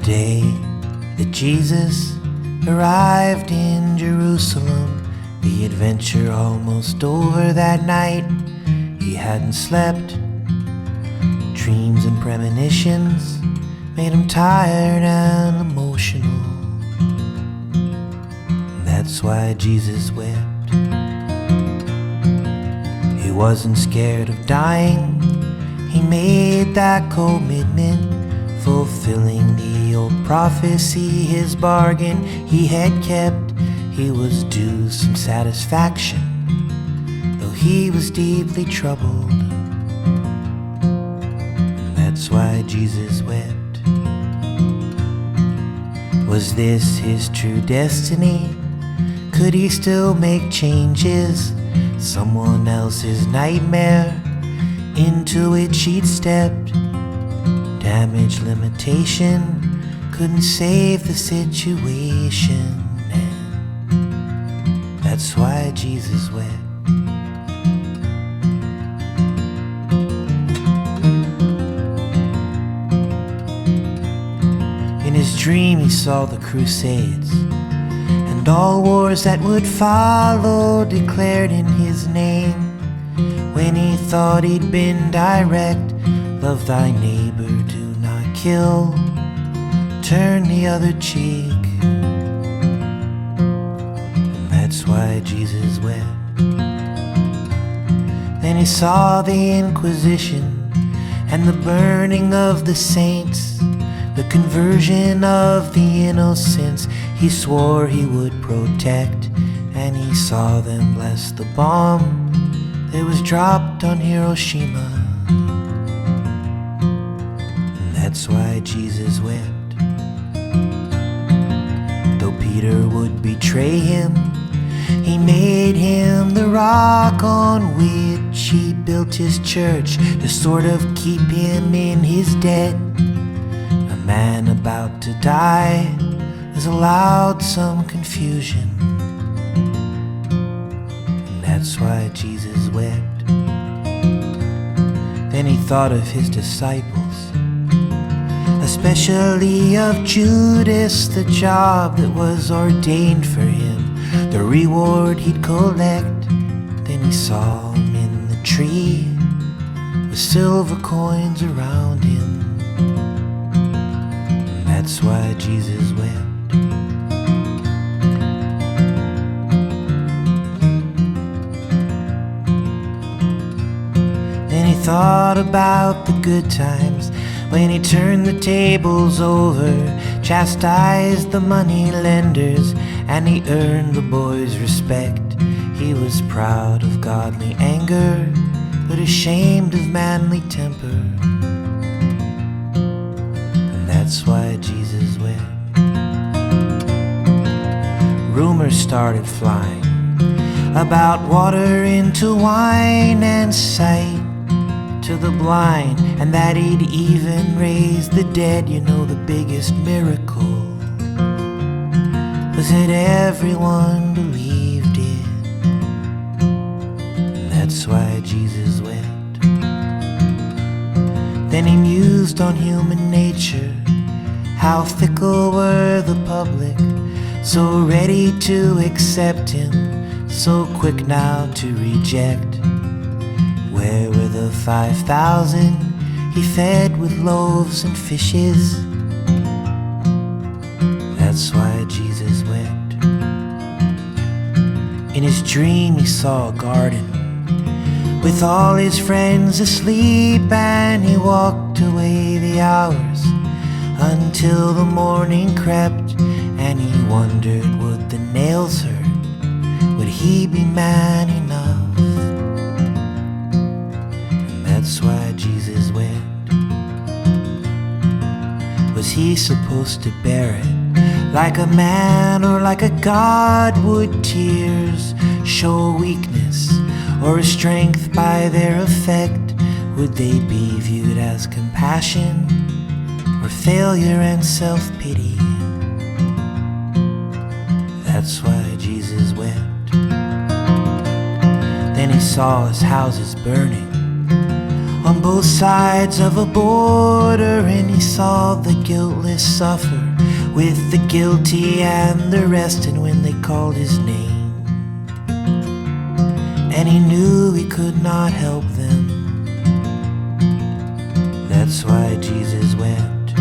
day that Jesus arrived in Jerusalem, the adventure almost over that night. He hadn't slept. Dreams and premonitions made him tired and emotional. That's why Jesus wept. He wasn't scared of dying. He made that commitment, fulfilling the old prophecy. His bargain he had kept. He was due some satisfaction, though he was deeply troubled. That's why Jesus wept. Was this his true destiny? Could he still make changes? Someone else's nightmare into which he'd stepped. Damage limitation couldn't save the situation. And that's why Jesus wept. In his dream he saw the Crusades and all wars that would follow, declared in his name. When he thought he'd been direct, love thy neighbor, do not kill, turn the other cheek. And that's why Jesus wept. Then he saw the Inquisition and the burning of the saints, the conversion of the innocents he swore he would protect. And he saw them bless the bomb that was dropped on Hiroshima. And that's why Jesus wept. Though Peter would betray him, he made him the rock on which he built his church to sort of keep him in his debt. A man about to die has allowed some confusion. And that's why Jesus wept. Then he thought of his disciples, especially of Judas, the job that was ordained for him, the reward he'd collect. Then he saw him in the tree with silver coins around him. And that's why Jesus wept. Then he thought about the good times when he turned the tables over, chastised the money lenders, and he earned the boys' respect. He was proud of godly anger, but ashamed of manly temper. And that's why Jesus wept. Rumors started flying about water into wine and sight to the blind, and that he'd even raised the dead. You know, the biggest miracle was that everyone believed it. And that's why Jesus wept. Then he mused on human nature, how fickle were the public, so ready to accept him, so quick now to reject. Where were the 5,000 he fed with loaves and fishes? That's why Jesus wept. In his dream he saw a garden with all his friends asleep, and he walked away the hours until the morning crept. And he wondered, would the nails hurt? Would he be man enough? That's why Jesus wept. Was he supposed to bear it like a man or like a god? Would tears show weakness or strength by their effect? Would they be viewed as compassion or failure and self-pity? That's why Jesus wept. Then he saw his houses burning, a on both sides of a border, and he saw the guiltless suffer with the guilty and the rest. And when they called his name, and he knew he could not help them, that's why Jesus wept.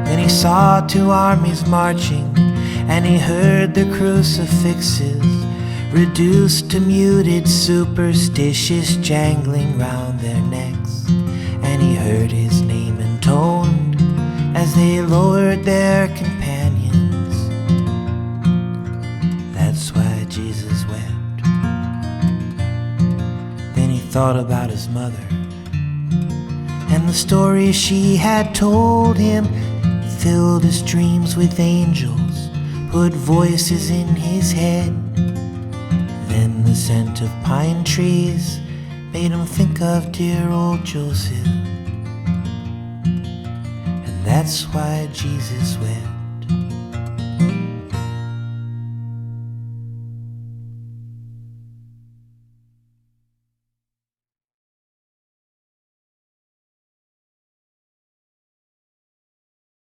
Then he saw two armies marching, and he heard the crucifixes reduced to muted superstitious jangling round their necks. And he heard his name intoned as they lowered their companions. That's why Jesus wept. Then he thought about his mother and the story she had told him, filled his dreams with angels, put voices in his head. Then the scent of pine trees made him think of dear old Joseph. And that's why Jesus wept.